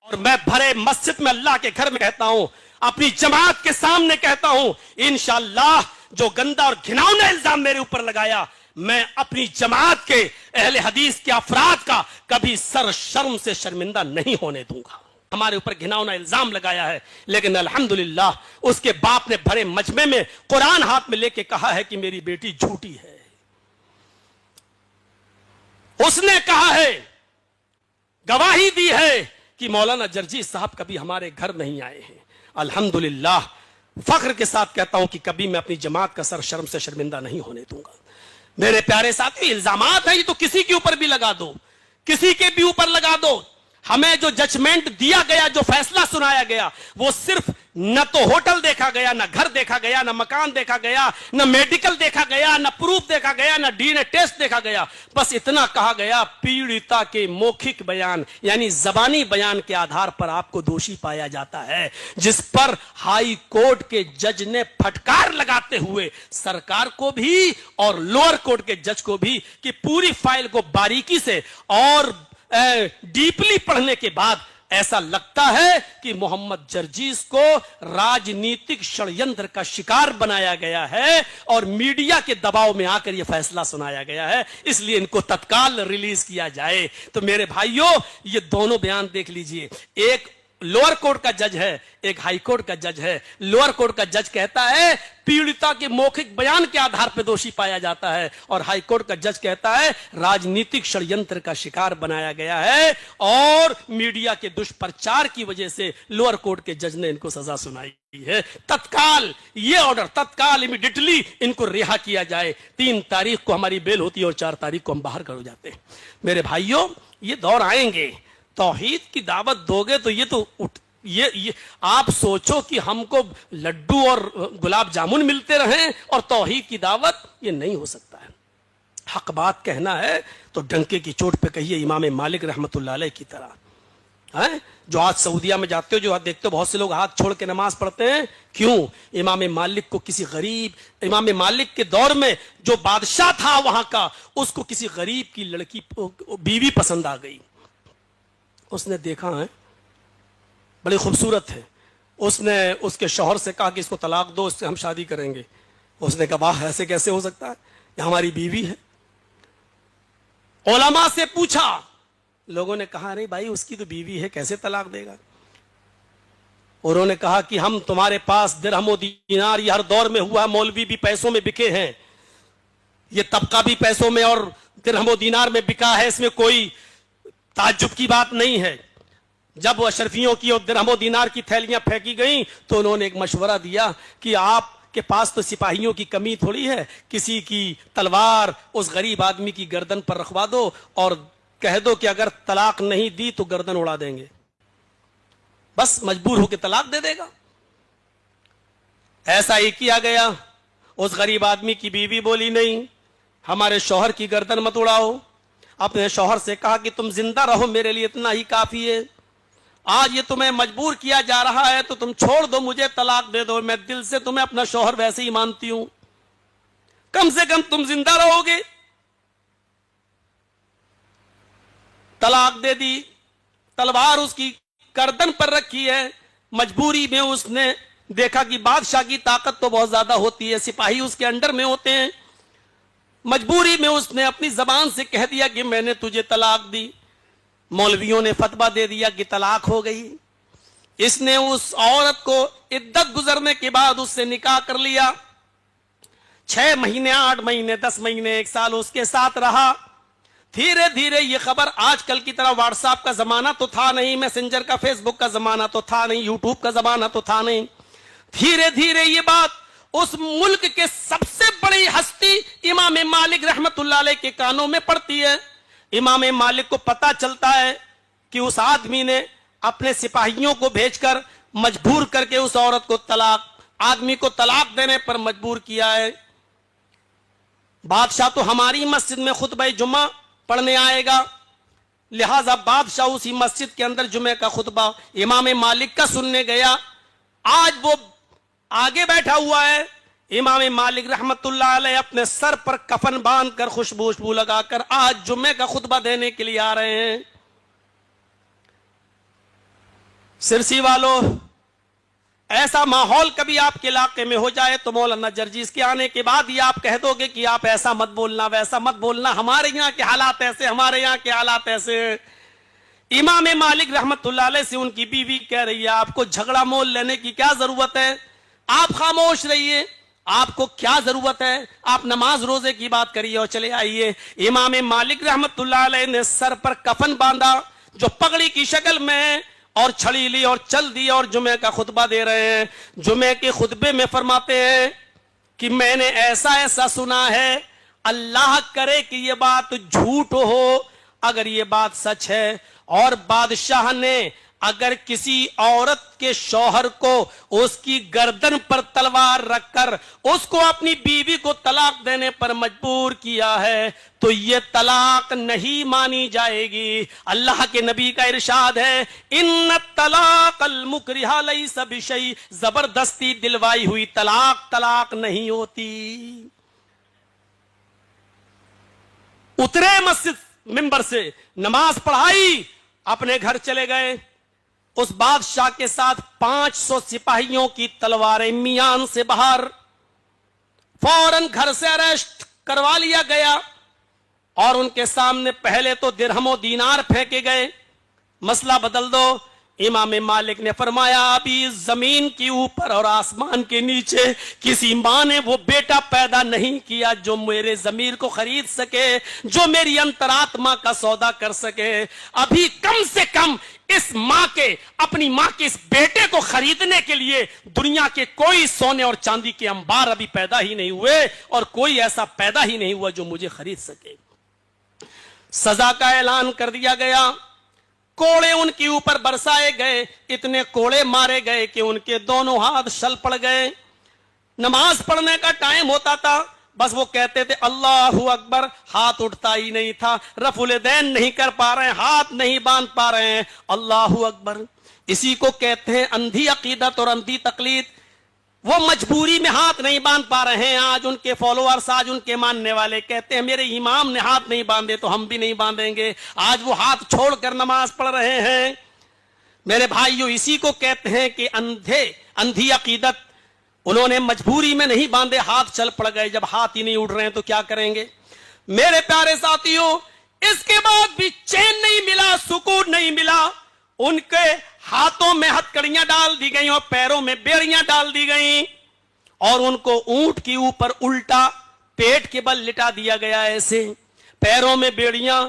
और मैं भरे मस्जिद में अल्लाह के घर में कहता हूं, अपनी जमात के सामने कहता हूं, इंशाअल्लाह जो गंदा और घिनौना इल्जाम मेरे ऊपर लगाया, मैं अपनी जमात के अहले हदीस के अफराद का कभी सर शर्म से शर्मिंदा नहीं होने दूंगा। हमारे ऊपर घिनौना इल्जाम लगाया है, लेकिन अल्हम्दुलिल्लाह उसके बाप ने भरे मजमे में कुरान हाथ में लेके कहा है कि मेरी बेटी झूठी है। उसने कहा है, गवाही दी है कि मौलाना जर्जी साहब कभी हमारे घर नहीं आए हैं। अल्हम्दुलिल्लाह फख्र के साथ कहता हूं कि कभी मैं अपनी जमात का सर शर्म से शर्मिंदा नहीं होने दूंगा। मेरे प्यारे साथी, इल्जामात है ये तो किसी के ऊपर भी लगा दो, किसी के भी ऊपर लगा दो। हमें जो जजमेंट दिया गया, जो फैसला सुनाया गया, वो सिर्फ न तो होटल देखा गया, न घर देखा गया, न मकान देखा गया, न मेडिकल देखा गया, न प्रूफ देखा गया, न डीएनए टेस्ट देखा गया। बस इतना कहा गया, पीड़िता के मौखिक बयान यानी जबानी बयान के आधार पर आपको दोषी पाया जाता है, जिस पर हाई कोर्ट के जज ने फटकार लगाते हुए सरकार को भी और लोअर कोर्ट के जज को भी कि पूरी फाइल को बारीकी से और डीपली पढ़ने के बाद ऐसा लगता है कि मोहम्मद जर्जीस को राजनीतिक षड्यंत्र का शिकार बनाया गया है और मीडिया के दबाव में आकर यह फैसला सुनाया गया है, इसलिए इनको तत्काल रिलीज किया जाए। तो मेरे भाइयों, ये दोनों बयान देख लीजिए, एक लोअर कोर्ट का जज है, एक हाई कोर्ट का जज है। लोअर कोर्ट का जज कहता है पीड़िता के मौखिक बयान के आधार पर दोषी पाया जाता है, और हाई कोर्ट का जज कहता है राजनीतिक षड्यंत्र का शिकार बनाया गया है और मीडिया के दुष्प्रचार की वजह से लोअर कोर्ट के जज ने इनको सजा सुनाई है। तत्काल ये ऑर्डर, तत्काल इमीडिएटली इनको रिहा किया जाए। 3 तारीख को हमारी बेल होती है और 4 तारीख को हम बाहर कर जाते हैं। मेरे भाइयों, ये दौर आएंगे, तौहीद की दावत दोगे तो ये आप सोचो कि हमको लड्डू और गुलाब जामुन मिलते रहें और तौहीद की दावत, ये नहीं हो सकता है। हक बात कहना है तो डंके की चोट पे कहिए, इमाम मालिक रहमतुल्लाह अलैह की तरह है। जो आज सऊदिया में जाते हो, जो आज देखते हो बहुत से लोग हाथ छोड़ के नमाज पढ़ते हैं, क्यों? इमाम मालिक को किसी गरीब, इमाम मालिक के दौर में जो बादशाह था वहां का, उसको किसी गरीब की लड़की बीवी पसंद आ गई। उसने देखा है बड़ी खूबसूरत है, उसने उसके शौहर से कहा कि इसको तलाक दो, इससे हम शादी करेंगे। उसने कहा वाह, ऐसे कैसे हो सकता है, ये हमारी बीवी है। उलमा से पूछा, लोगों ने कहा अरे भाई उसकी तो बीवी है, कैसे तलाक देगा। उन्होंने कहा कि हम तुम्हारे पास दिरहम दीनार, ये हर दौर में हुआ, मौलवी भी पैसों में बिके हैं, ये तबका भी पैसों में और दिरहम दीनार में बिका है, इसमें कोई ताज्जुब की बात नहीं है। जब वो अशरफियों की और दिरहम दीनार की थैलियां फेंकी गई तो उन्होंने एक मशवरा दिया कि आपके पास तो सिपाहियों की कमी थोड़ी है, किसी की तलवार उस गरीब आदमी की गर्दन पर रखवा दो और कह दो कि अगर तलाक नहीं दी तो गर्दन उड़ा देंगे, बस मजबूर होकर तलाक दे देगा। ऐसा ही किया गया। उस गरीब आदमी की बीवी बोली नहीं, हमारे शौहर की गर्दन मत उड़ाओ। अपने शौहर से कहा कि तुम जिंदा रहो, मेरे लिए इतना ही काफी है। आज ये तुम्हें मजबूर किया जा रहा है तो तुम छोड़ दो, मुझे तलाक दे दो, मैं दिल से तुम्हें अपना शौहर वैसे ही मानती हूं, कम से कम तुम जिंदा रहोगे। तलाक दे दी, तलवार उसकी गर्दन पर रखी है। मजबूरी में उसने देखा कि बादशाह की ताकत तो बहुत ज्यादा होती है, सिपाही उसके अंडर में होते हैं। मजबूरी में उसने अपनी जबान से कह दिया कि मैंने तुझे तलाक दी। मौलवियों ने फतवा दे दिया कि तलाक हो गई। इसने उस औरत को इद्दत गुजरने के बाद उससे निकाह कर लिया। 6 महीने, 8 महीने, 10 महीने, 1 साल उसके साथ रहा। धीरे धीरे ये खबर, आजकल की तरह व्हाट्सएप का जमाना तो था नहीं, मैसेंजर का, फेसबुक का जमाना तो था नहीं, यूट्यूब का जमाना तो था नहीं। धीरे धीरे ये बात उस मुल्क के सबसे बड़ी हस्ती इमाम मालिक रहमतुल्लाह अलैह के कानों में पड़ती है। इमाम मालिक को पता चलता है कि उस आदमी ने अपने सिपाहियों को भेजकर मजबूर करके उस औरत को आदमी को तलाक देने पर मजबूर किया है। बादशाह तो हमारी मस्जिद में खुतबा जुम्मा पढ़ने आएगा, लिहाजा बादशाह उसी मस्जिद के अंदर जुमे का खुतबा इमाम मालिक का सुनने गया। आज वो आगे बैठा हुआ है, इमाम मालिक रहमतुल्लाह अलैह अपने सर पर कफन बांधकर खुशबू लगाकर आज जुम्मे का खुतबा देने के लिए आ रहे हैं। सिरसी वालों, ऐसा माहौल कभी आपके इलाके में हो जाए तो मौलाना जर्जीस के आने के बाद ही आप कह दोगे कि आप ऐसा मत बोलना, वैसा मत बोलना, हमारे यहाँ के हालात ऐसे, हमारे यहाँ के हालात ऐसे। इमाम मालिक रहमतुल्लाह अलैह से उनकी बीवी कह रही है आपको झगड़ा मोल लेने की क्या जरूरत है, आप खामोश रहिए, आपको क्या जरूरत है, आप नमाज रोजे की बात करिए और चले आइए। इमाम मालिक रहमतुल्लाह अलैह ने सर पर कफन बांधा जो पगड़ी की शक्ल में, और छड़ी ली और चल दी और जुमे का खुतबा दे रहे हैं। जुमे के खुतबे में फरमाते हैं कि मैंने ऐसा ऐसा सुना है, अल्लाह करे कि ये बात झूठ हो, अगर ये बात सच है और बादशाह ने अगर किसी औरत के शौहर को उसकी गर्दन पर तलवार रखकर उसको अपनी बीवी को तलाक देने पर मजबूर किया है तो ये तलाक नहीं मानी जाएगी। अल्लाह के नबी का इरशाद है, इन्न तलाक अल मुकरिहा लैसा बिशै, जबरदस्ती दिलवाई हुई तलाक तलाक नहीं होती। उतरे मस्जिद मिंबर से, नमाज पढ़ाई, अपने घर चले गए। उस बादशाह के साथ 500 सिपाहियों की तलवारें मियान से बाहर, फौरन घर से अरेस्ट करवा लिया गया और उनके सामने पहले तो दिरहमो दीनार फेंके गए, मसला बदल दो। इमाम मालिक ने फरमाया अभी जमीन के ऊपर और आसमान के नीचे किसी मां ने वो बेटा पैदा नहीं किया जो मेरे जमीर को खरीद सके, जो मेरी अंतरात्मा का सौदा कर सके। अभी कम से कम इस मां के, अपनी मां के इस बेटे को खरीदने के लिए दुनिया के कोई सोने और चांदी के अंबार अभी पैदा ही नहीं हुए और कोई ऐसा पैदा ही नहीं हुआ जो मुझे खरीद सके। सजा का ऐलान कर दिया गया, कोड़े उनके ऊपर बरसाए गए, इतने कोड़े मारे गए कि उनके दोनों हाथ शल पड़ गए। नमाज पढ़ने का टाइम होता था, बस वो कहते थे अल्लाहू अकबर, हाथ उठता ही नहीं था, रफुल दैन नहीं कर पा रहे हैं, हाथ नहीं बांध पा रहे हैं, अल्लाहू अकबर। इसी को कहते हैं अंधी अकीदत और अंधी तकलीद। वो मजबूरी में हाथ नहीं बांध पा रहे हैं। आज उनके फॉलोअर्स, आज उनके मानने वाले कहते हैं मेरे इमाम ने हाथ नहीं बांधे तो हम भी नहीं बांधेंगे। आज वो हाथ छोड़कर नमाज पढ़ रहे हैं। मेरे भाइयों, इसी को कहते हैं कि अंधी अकीदत। उन्होंने मजबूरी में नहीं बांधे, हाथ चल पड़ गए। जब हाथ ही नहीं उड़ रहे हैं तो क्या करेंगे। मेरे प्यारे साथियों, इसके बाद भी चैन नहीं मिला, सुकून नहीं मिला। उनके हाथों में हथकड़ियां डाल दी गई और पैरों में बेड़ियां डाल दी गई और उनको ऊंट के ऊपर उल्टा पेट के बल लिटा दिया गया। ऐसे पैरों में बेड़ियां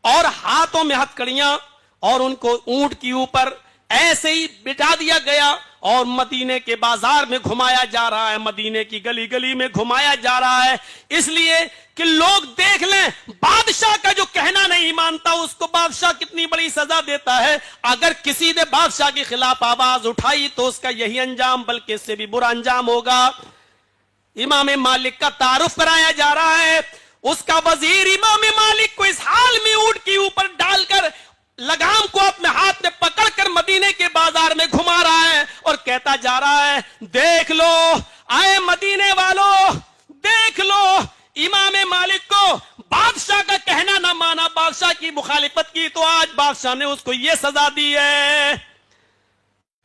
और हाथों में हथकड़ियां और उनको ऊंट के ऊपर ऐसे ही बिठा दिया गया और मदीने के बाजार में घुमाया जा रहा है, मदीने की गली गली में घुमाया जा रहा है, इसलिए कि लोग देख लें बादशाह का जो कहना नहीं मानता उसको बादशाह कितनी बड़ी सजा देता है। अगर किसी ने बादशाह के खिलाफ आवाज उठाई तो उसका यही अंजाम, बल्कि इससे भी बुरा अंजाम होगा। इमाम मालिक का तारुफ कराया जा रहा है। उसका वजीर इमाम मालिक को इस हाल में ऊंट के ऊपर डालकर लगाम को अपने हाथ में पकड़कर मदीने के बाजार में घुमा रहा है और कहता जा रहा है, देख लो आए मदीने वालों, देख लो इमाम मालिक को बादशाह का कहना ना माना, बादशाह की मुखालिफत की तो आज बादशाह ने उसको यह सजा दी है।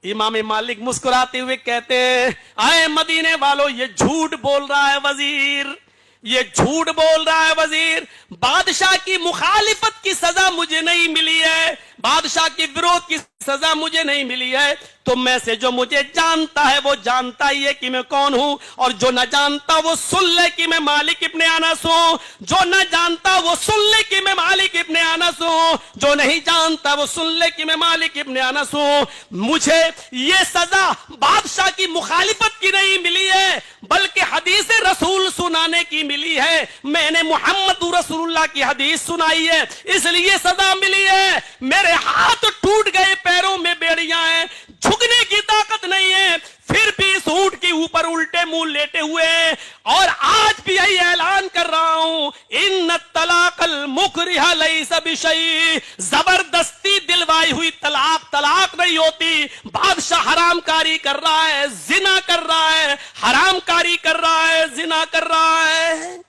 इमाम मालिक मुस्कुराते हुए कहते हैं, आए मदीने वालों, ये झूठ बोल रहा है वजीर, ये झूठ बोल रहा है वजीर। बादशाह की मुखालिफत की सजा मुझे नहीं मिली है, बादशाह के विरोध की सजा मुझे नहीं मिली है। तो में से जो मुझे जानता है वो जानता ही है कि मैं कौन हूं, और जो न जानता वो सुन ले कि मैं मालिक इब्ने अनस हूं, जो न जानता वो सुन ले कि मैं मालिक इब्ने अनस हूं, जो नहीं जानता वो सुन ले कि मैं मालिक इब्ने अनस हूं। मुझे ये सजा बादशाह की मुखालिफत की नहीं मिली है, बल्कि हदीस रसूल सुनाने की मिली है। मैंने मोहम्मद रसूलुल्लाह की हदीस सुनाई है, इसलिए सजा मिली है। मेरे हाथ टूट गए, पैरों में बेड़ियां हैं, झुकने की ताकत नहीं है, फिर भी इस ऊंट के ऊपर उल्टे मुंह लेटे हुए। और आज भी यही ऐलान कर रहा हूं, इन्न तलाकल मुकरिहा लैसा बिशै, जबरदस्ती दिलवाई हुई तलाक तलाक नहीं होती। बादशाह हरामकारी कर रहा है, जिना कर रहा है, हरामकारी कर रहा है, जिना कर रहा है।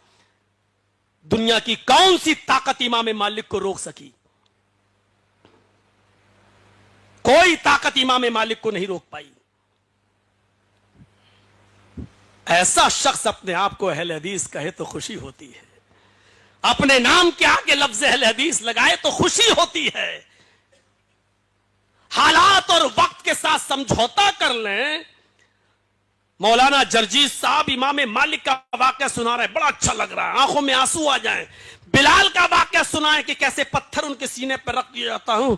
दुनिया की कौन सी ताकत इमाम मालिक को रोक सकी? कोई ताकत इमाम मालिक को नहीं रोक पाई। ऐसा शख्स अपने आप को अहले हदीस कहे तो खुशी होती है, अपने नाम के आगे लफ्ज अहले हदीस लगाए तो खुशी होती है। हालात और वक्त के साथ समझौता कर लें। मौलाना जर्जीस साहब इमाम मालिक का वाकया सुना रहे, बड़ा अच्छा लग रहा है, आंखों में आंसू आ जाएं। बिलाल का वाकया सुनाए कि कैसे पत्थर उनके सीने पर रख दिया जाता हूं,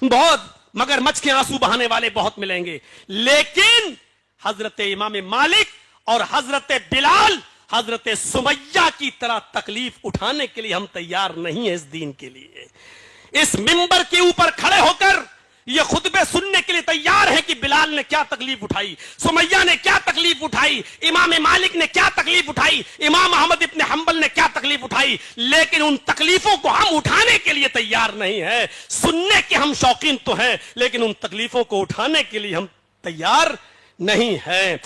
बहुत मगरमच्छ के आंसू बहाने वाले बहुत मिलेंगे। लेकिन हजरत इमाम मालिक और हजरत बिलाल, हजरत सुमैया की तरह तकलीफ उठाने के लिए हम तैयार नहीं है। इस दीन के लिए इस मिंबर के ऊपर खड़े होकर ये खुतबे सुनने के लिए तैयार है कि बिलाल ने क्या तकलीफ उठाई, सुमैया ने क्या तकलीफ उठाई, इमाम मालिक ने क्या तकलीफ उठाई, इमाम अहमद इब्न हंबल ने क्या तकलीफ उठाई। लेकिन उन तकलीफों को हम उठाने के लिए तैयार नहीं है। सुनने के हम शौकीन तो हैं, लेकिन उन तकलीफों को उठाने के लिए हम तैयार नहीं है।